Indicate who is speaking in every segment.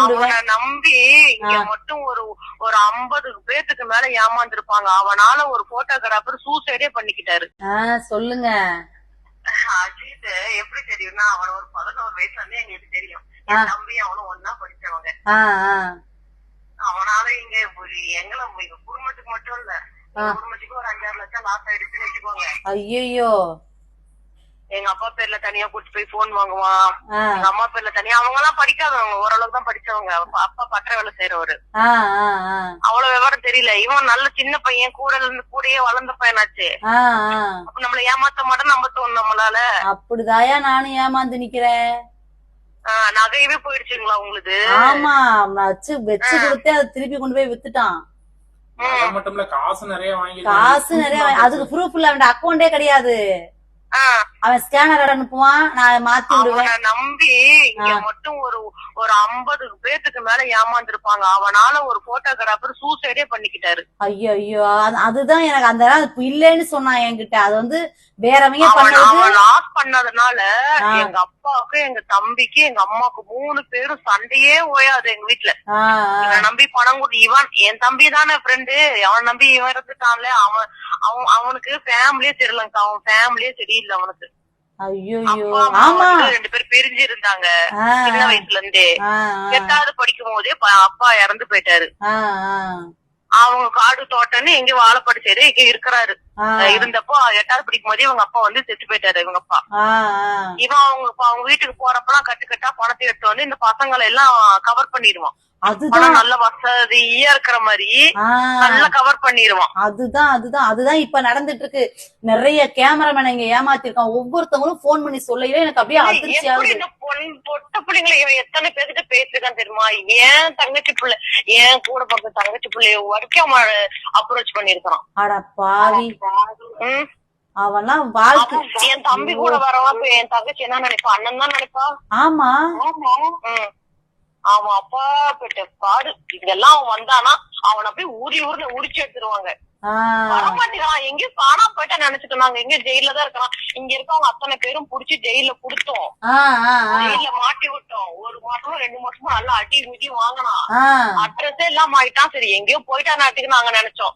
Speaker 1: விடுவேன்.
Speaker 2: நம்பி இங்க மட்டும் ஒரு ஒரு 50 பேத்துக்கு மேல ஏமாந்துருப்பாங்க. அவனால ஒரு போட்டோகிராஃபர் சூசைடே பண்ணிக்கிட்டாரு.
Speaker 1: சொல்லுங்க.
Speaker 2: அஜித் எப்படி தெரியும்னா, அவன் ஒரு 11 வயசுல இருந்தே எங்களுக்கு தெரியும். என் தம்பி அவனும் ஒன்னா படிச்சவங்க. அவனால இங்க எங்களை குடும்பத்துக்கு மட்டும் இல்ல, குடும்பத்துக்கு ஒரு 5-6 லட்சம் லாஸ் ஆயிடுச்சுன்னு வச்சுக்கோங்க.
Speaker 1: ஐயோ.
Speaker 2: எங்க அப்பா பேர்ல தனியா கூட்டு போய் போன் வாங்குவான், எங்க அம்மா பேர்ல தனியா. அவங்க எல்லாம் படிக்காதவங்க, ஓரளவுக்கு தான் படிச்சவங்க. அப்பா பற்ற வேலை செய்யறவரு, அவ்வளவு விவரம் தெரியல. இவன் நல்ல சின்ன பையன், கூடயே வளர்ந்த பையனாச்சு. அப்ப நம்மள ஏமாத்த மாட்டோம் நம்ம தோணும் நம்மளால.
Speaker 1: அப்படிதாயா நானும் ஏமாந்து நிக்கிறேன்.
Speaker 2: நகையவே போயிடுச்சுங்களா உங்களுக்கு?
Speaker 1: ஆமா, வச்சு கொடுத்து அதை திருப்பி கொண்டு போய் வித்துட்டான்.
Speaker 3: காசு நிறைய
Speaker 1: அதுக்கு ப்ரூஃப் இல்ல, அவன் அக்கௌண்டே கிடையாது. அவன் ஸ்கேனர் அனுப்புவான், நான் மாத்தி விடுவேன்.
Speaker 2: நம்பி இங்க மட்டும் ஒரு ஒரு 50 பேத்துக்கு மேல ஏமாந்துருப்பாங்க. அவனால ஒரு போட்டோகிராஃபர் சூசைடே பண்ணிக்கிட்டாரு.
Speaker 1: ஐயோ, அதுதான் எனக்கு அந்த இல்லன்னு சொன்னான் என்கிட்ட. அது வந்து வேறவங்க
Speaker 2: லாஸ் பண்ணதுனால எங்க அப்பாவுக்கு, எங்க தம்பிக்கு, எங்க அம்மாவுக்கு 3 பேரும் சண்டையே ஓயாது எங்க வீட்டுல. இவன் நம்பி பணம் கொடுத்து, இவன் என் தம்பி தானே ஃப்ரெண்டு, அவன் நம்பி இவன் இருந்துட்டான்ல. அவனுக்கு ஃபேமிலியே தெரியலங்க, அவன் ஃபேமிலியே தெரியல அவனுக்கு.
Speaker 1: ஐயோ,
Speaker 2: 2 பேர் பிரிஞ்சு இருந்தாங்க சின்ன வயசுல இருந்தே. 8வது படிக்கும் போதே அப்பா இறந்து போயிட்டாரு. அவங்க காடு தோட்டம்னு எங்க வாழைப்படி செய்து இங்க இருக்கிறாரு. இருந்தப்போ 8வது படிக்கும் போதே இவங்க அப்பா வந்து செத்து போயிட்டாரு. இவங்க அப்பா இவன் அவங்க வீட்டுக்கு போறப்பெல்லாம் கட்டுக்கட்டா பணத்தை எடுத்து வந்து இந்த பசங்களை எல்லாம் கவர் பண்ணிடுவான். அதுதான் நல்ல வசதியா இருக்கிற மாதிரி நல்லா கவர் பண்ணிடுவான்.
Speaker 1: அதுதான் இப்ப நடந்துட்டு இருக்கு. நிறைய கேமராமேன் இங்க ஏமாத்திருக்கான். ஒவ்வொருத்தவங்களும் போன் பண்ணி சொல்லல, எனக்கு அப்படியே அதிர்ச்சி ஆகுது.
Speaker 2: இந்த பொட்ட பிள்ளைங்களை இவன் எத்தனை பேருக்கு பேசிருக்கான் தெரியுமா? ஏன் தங்கச்சி பிள்ளை, ஏன் கூட பார்க்க தங்கச்சி பிள்ளைய வரைக்கும் அவன் அப்ரோச் பண்ணிருக்கான்.
Speaker 1: அட பாவி. அவன்லாம் வாழ்க்கை.
Speaker 2: என் தம்பி கூட வரவா என் தங்கச்சி என்ன நினைப்பா? அண்ணன் தான் நினைப்பா.
Speaker 1: ஆமா.
Speaker 2: அவன் அப்பா பெற்ற பாடு. இதெல்லாம் அவன் வந்தானா அவனை போய் ஊர்ல உரிச்சு எடுத்துருவாங்க. வரமாட்டேங்கிறான், எங்கேயும் காணா போயிட்டா நினைச்சுட்டு நாங்க எங்க ஜெயில தான் இருக்கலாம். இங்க இருக்கவங்க அத்தனை பேரும் புடிச்சு ஜெயில குடுத்தோம், ஜெயில மாட்டி விட்டோம். 1 மாசமும் 2 மாசமும் நல்லா அடி மிட்டி வாங்கினான். அட்ரஸே எல்லாம் ஆயிட்டான். சரி எங்கேயோ போயிட்டா நாட்டுக்கு நாங்க நினைச்சோம்.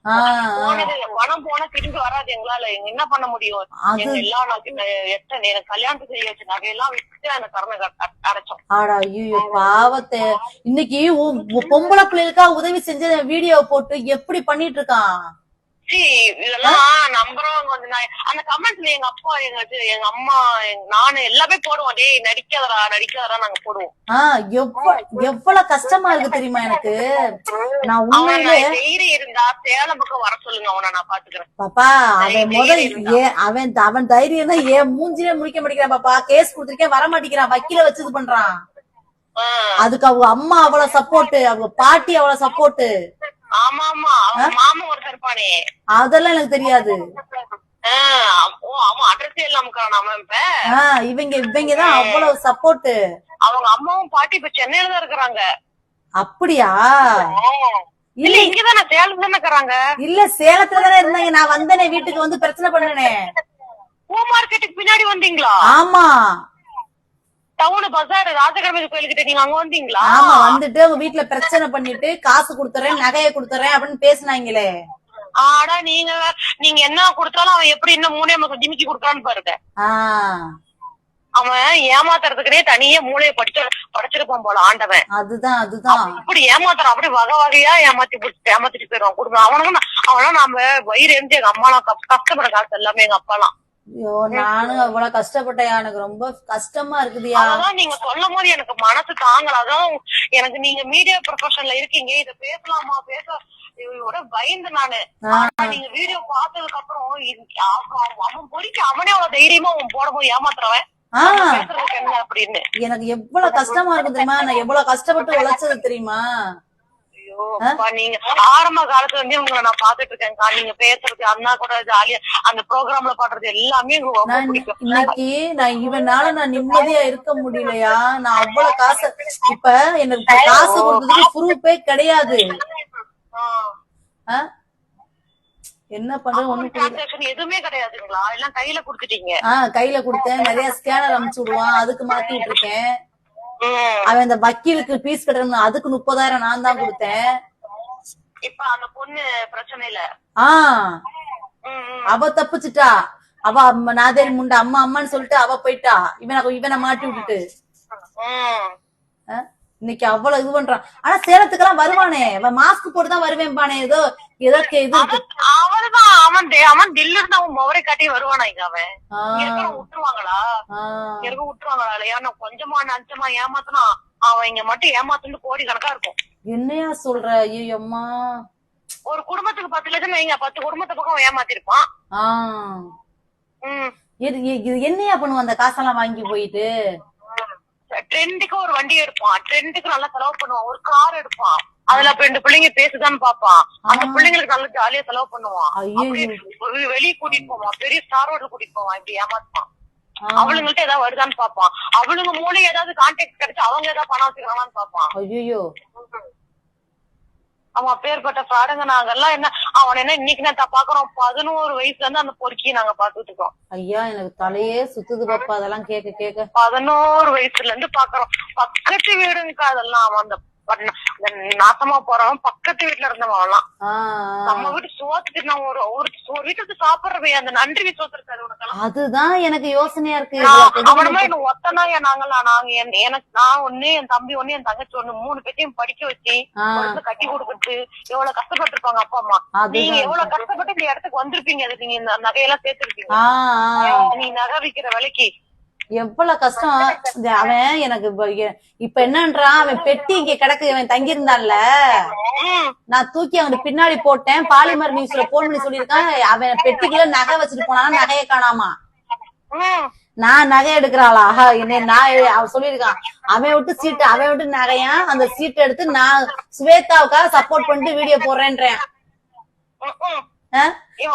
Speaker 2: போனது பணம் போனா திரும்பி வராது. எங்களால என்ன பண்ண முடியும்? எங்க எல்லா எத்தனை கல்யாணத்துக்கு செய்ய வச்ச நகையெல்லாம் விட்டு அந்த கடனை அடைச்சோம்.
Speaker 1: பாவத்தை இன்னைக்கு பொம்பளை பிள்ளைகளுக்கா உதவி செஞ்ச வீடியோ போட்டு எப்படி பண்ணிட்டு இருக்கான்.
Speaker 2: இதெல்லாம் நம்புறவங்க வந்து அந்த கமெண்ட்ஸ்ல எங்க அப்பா எங்க அம்மா நானு எல்லாமே போடுவோம். டேய் நடிக்காதரா நாங்க போடுவோம்.
Speaker 1: எவ்வளவு கஷ்டமா இருக்கு தெரியுமா எனக்கு. நான் உண்மையிலே
Speaker 2: தைரியம் இருந்தா சேலம் பக்கம் வர சொல்லுங்க, அவனை நான் பாத்துக்கிறேன்.
Speaker 1: பாப்பா அவன் அவன் தைரியம் தான் ஏன் மூஞ்சிலே முடிக்க மாட்டேங்கிறான். பாப்பா கேஸ் கொடுத்துருக்கேன், வர மாட்டேங்கிறான், வக்கீல வச்சது பண்றான். அதுக்கு அவங்க அம்மா அவ்வளவு சப்போர்ட், அவங்க பாட்டி அவ்வளவு சப்போர்ட்.
Speaker 2: ஆமா ஆமா, அவன் மாமா ஒருத்தர் இருப்பானே,
Speaker 1: அதெல்லாம் எனக்கு தெரியாது.
Speaker 2: அவன் அட்ரஸே இல்லாம அவன்
Speaker 1: இவங்கதான் அவ்வளவு சப்போர்ட்.
Speaker 2: அவங்க அம்மாவும் பாட்டி இப்ப சென்னையில தான் இருக்கிறாங்க.
Speaker 1: அப்படியா?
Speaker 2: இல்ல இங்கதானே சேலம் தானே இருக்கிறாங்க.
Speaker 1: இல்ல சேலத்துல தானே இருந்தாங்க. நான் வந்தேனே வீட்டுக்கு வந்து பிரச்சனை பண்ணனே.
Speaker 2: பூ மார்க்கெட்டுக்கு பின்னாடி வந்தீங்களா?
Speaker 1: ஆமா,
Speaker 2: டவுன் பஜார் ராஜகிழமை கோயிலுக்கிட்ட நீங்க அங்க வந்தீங்களா?
Speaker 1: ஆமா, வந்துட்டு உங்க வீட்டுல பிரச்சனை பண்ணிட்டு காசு குடுத்துறேன் நகைய குடுத்துறேன் அப்படின்னு பேசினாங்களே.
Speaker 2: ஆடா நீங்க என்ன கொடுத்தாலும் அவன் எப்படி இன்னும் 3 மாசம் ஜிமிக்கி கொடுக்கறான்னு பாருங்க. அவன் ஏமாத்துறதுக்குனே தனியே மூளையை படிச்சிருப்பான் போல ஆண்டவன்.
Speaker 1: அதுதான்
Speaker 2: அப்படி ஏமாத்துறான், அப்படி வகை வகையா ஏமாத்திட்டு போயிருவான் குடும்பம். அவனா நாம வயிறு எரிஞ்சு எங்க அம்மா கஷ்டப்பட காசு எல்லாமே எங்க அப்பாலாம்.
Speaker 1: ஐயோ, நானும் அவ்வளவு கஷ்டப்பட்டேன். எனக்கு ரொம்ப கஷ்டமா இருக்குதுயா.
Speaker 2: அதான் நீங்க சொல்லும் போது எனக்கு மனசு தாங்கல. அதான் எனக்கு நீங்க மீடியா ப்ரொஃபஷன்ல இருக்கீங்க, இத பேசலாமா பயந்து நானு. நீங்க வீடியோ பார்த்ததுக்கு அப்புறம் அவன் பொறிக்க அவனே அவ்வளவு தைரியமா அவன் போடும்போது ஏமாத்துறவன் என்ன அப்படின்னு
Speaker 1: எனக்கு எவ்வளவு கஷ்டமா இருக்கு தெரியுமா. நான் எவ்வளவு கஷ்டப்பட்டு உழைச்சது தெரியுமா.
Speaker 2: நீங்க ஆரம்ப காலத்துல இருந்து உங்களை நான் பாத்துட்டு இருக்கேன். நீங்க பேசுறது அண்ணா கூட ஜாலியா அந்த ப்ரோக்ராம்ல பாடுறது எல்லாமே
Speaker 1: இன்னைக்கு நான் இவனால நான் நிம்மதியா இருக்க முடியலையா. நான் அவ்வளவு காசு, இப்ப எனக்கு காசு கொடுத்ததுக்கு ப்ரூஃபே கிடையாது. என்ன பண்றது
Speaker 2: எதுவுமே கிடையாதுங்களா? எல்லாம் கையில குடுத்துட்டீங்க?
Speaker 1: கையில குடுத்தேன். நிறைய ஸ்கேனர் அனுப்பிச்சு விடுவான், அதுக்கு மாத்திட்டு இருக்கேன். அவன் இந்த வக்கீலுக்கு பீஸ் கட்டணும், அதுக்கு 30,000 நான் தான் கொடுத்தேன்.
Speaker 2: இப்ப அந்த பொண்ணு பிரச்சனை இல்ல.
Speaker 1: அவ தப்பிச்சுட்டா. அவ நாதேரி முண்டை அம்மா அம்மான்னு சொல்லிட்டு அவ போயிட்டா. இவனை மாட்டி விட்டுட்டு இன்னைக்கு அவ்வளவு இது பண்றான். ஆனா சேலத்துக்கெல்லாம் வருவானே, அவன் மாஸ்க் போட்டுதான் வருவேன் பானே. ஏதோ எதற்கு இது
Speaker 2: அவன்தான் அவன் தில்ல இருந்து அவன் முவரை காட்டி வருவானா? இங்க அவன் விட்டுருவாங்களா? விட்டுருவாங்களா இல்லையா? நான் கொஞ்சமா நஞ்சமா ஏமாத்தினா அவன் இங்க மட்டும் ஏமாத்துன்னு கோடி கணக்கா இருக்கும்.
Speaker 1: என்னையா சொல்ற? ஐயோ அம்மா,
Speaker 2: ஒரு குடும்பத்துக்கு 10 லட்சம் வைங்க, 10 குடும்பத்து பக்கம் ஏமாத்திருப்பான்.
Speaker 1: என்னையா பண்ணுவான் அந்த காசெல்லாம் வாங்கி போயிட்டு?
Speaker 2: ட்ரெண்டுக்கு ஒரு வண்டி எடுப்பான், ட்ரெண்டுக்கு நல்லா செலவு பண்ணுவான். ஒரு கார் எடுப்பான், அதுல 2 பிள்ளைங்க பேசுதான்னு பாப்பான். அந்த பிள்ளைங்களுக்கு நல்லா ஜாலியா செலவு பண்ணுவான். வெளியே கூட்டிட்டு போவான், பெரிய ஸ்டார் ஹோட்டல் கூட்டிட்டு போவான். இப்படி ஏமாத்துவான். அவளுங்கள்ட்ட ஏதாவது வருதான்னு பாப்பான். அவளுங்க மூலம் ஏதாவது கான்டாக்ட் கிடைச்சு அவங்க ஏதாவது பணம் வச்சுக்கிறாங்கன்னு பாப்பான்.
Speaker 1: ஐயோ,
Speaker 2: அவன் பேர்பட்ட ஃப்ராடுங்க. நாங்கெல்லாம் என்ன அவன் என்ன இன்னைக்கு நான் பாக்குறோம். 11 வயசுல இருந்து அந்த பொறுக்கியை நாங்க பாத்துட்டு இருக்கோம்.
Speaker 1: ஐயா எனக்கு தலையே சுத்துது பாப்பா அதெல்லாம் கேட்க கேட்க.
Speaker 2: 11 வயசுல இருந்து பாக்குறோம். பக்கத்து வீடுங்கக்கா அதெல்லாம். அவன் அந்த நாசமா போறவன் பக்கத்து வீட்டுல இருந்தவன் எல்லாம். நம்ம வீட்டு சோத்துக்கு நான் ஒரு வீட்டுக்கு சாப்பிடுறவே அந்த நன்றி விசுவாசம் உனக்கெல்லாம்.
Speaker 1: அதுதான் எனக்கு யோசனையா இருக்கு.
Speaker 2: அவனமா என்ன ஒத்தனா எனக்கு நான் ஒண்ணு, என் தம்பி ஒண்ணு, என் தங்கச்சி ஒண்ணு, 3 பேத்தையும் படிக்க வச்சு கட்டி கொடுத்துட்டு எவ்வளவு கஷ்டப்பட்டு இருப்பாங்க அப்பா அம்மா. நீங்க எவ்வளவு கஷ்டப்பட்டு இந்த இடத்துக்கு வந்திருப்பீங்க. அதுக்கு நீங்க இந்த நகையெல்லாம் சேர்த்திருப்பீங்க. நீ நகை விக்கிற விலைக்கு
Speaker 1: எவ்வளவு கஷ்டம். அவன் எனக்கு இப்ப என்னன்றான், அவன் பெட்டி இங்க கிடக்கு. அவன் தங்கி இருந்தான்ல, நான் தூக்கி அவனுக்கு பின்னாடி போட்டேன். பாலிமர் நியூஸ்ல போன் பண்ணி சொல்லியிருக்கான். அவன் பெட்டிக்குள்ள நகை வச்சுட்டு போனானா நகையை காணாமா. நான் நகை எடுக்கிறாளா என்ன? நான் அவன் சொல்லியிருக்கான். அவன் விட்டு நகையா அந்த சீட்டை எடுத்து நான் ஸ்வேதாவுக்காக சப்போர்ட் பண்ணிட்டு வீடியோ போடுறேன்றேன்.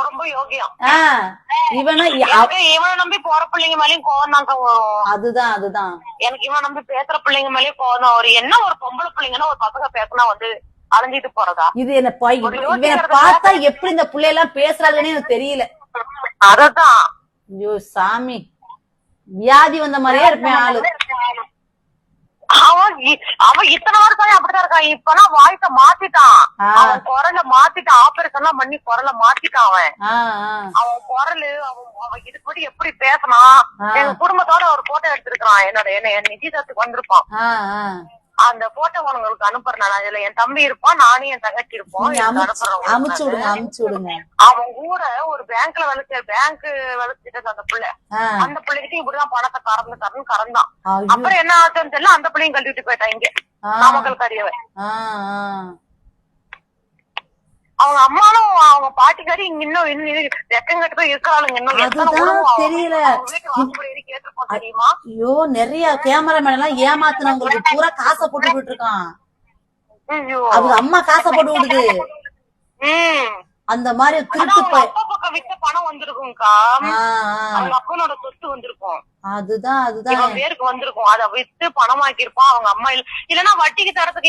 Speaker 2: ரொம்ப யோகியம்.
Speaker 1: இவனை
Speaker 2: நம்பி போற பிள்ளைங்க மேலயும் கோவம் தாங்க வரும்.
Speaker 1: அதுதான்
Speaker 2: எனக்கு இவன் நம்பி பேசுற பிள்ளைங்க மேலயும் கோவம் தான் வரும். என்ன ஒரு பொம்பளை பிள்ளைங்கன்னா ஒரு பசங்க பேசினா வந்து அலைஞ்சிட்டு போறதா?
Speaker 1: இது என்ன பார்த்தா எப்படி இந்த பிள்ளை எல்லாம் பேசுறாங்கன்னு எனக்கு தெரியல.
Speaker 2: அததான்.
Speaker 1: ஐயோ சாமி, வியாதி வந்த மாதிரியே இருப்பேன் ஆளு.
Speaker 2: அவன் இத்தனை வருஷம் அப்படிதான் இருக்கான். இப்பெல்லாம் வாய்ஸ மாத்திட்டான். அவன் குரல மாத்திட்டான். ஆபரேஷன் எல்லாம் பண்ணி குரல மாத்திட்டான். அவன் குரலு அவன் இதுக்கு முன்னாடி எப்படி பேசினான். எங்க குடும்பத்தோட ஒரு போட்டோ எடுத்திருக்கான். என் நிச்சயத்துக்கு வந்திருப்பான். அந்த போட்டோ உங்களுக்கு அனுப்புறேன். அதுல என் தம்பி இருப்பான், நானும் என் தங்கச்சி இருப்போம்.
Speaker 1: அனுப்பிச்சு விடுங்க.
Speaker 2: அவன் கூட ஒரு பேங்க் வளர்ச்சிட்டு அந்த பிள்ளை, அந்த பிள்ளைகிட்ட இப்படிதான் பணத்தை கறந்தான். அப்புறம் என்ன ஆச்சுன்னு தெரியல, அந்த பிள்ளையும் கழுவிட்டு போயிட்டான் இங்க நாமக்கல் கரியவ. அவங்க அம்மாவும் அவங்க பாட்டிக்காரி இங்க இன்னும் வெக்கங்கட்டு இருக்கிறாளுங்க. இன்னும்
Speaker 1: தெரியல தெரியுமா? ஐயோ, நிறைய கேமராமேன் எல்லாம் ஏமாத்துனவங்களுக்கு பூரா காசை போட்டு விட்டு இருக்கான். அவங்க அம்மா காசை போட்டு விடுது. அந்த மாதிரி திருட்டு
Speaker 2: பக்கம் விட்ட பணம் வந்திருக்கும்க்கா. அவங்க அப்பனோட சொத்து வந்திருக்கும்.
Speaker 1: அதுதான்
Speaker 2: பேருக்கு வந்திருக்கும். அதை வித்து பணமாக்கிருப்பான் அவங்க அம்மா. இல்லன்னா வட்டிக்கு தரத்துக்கு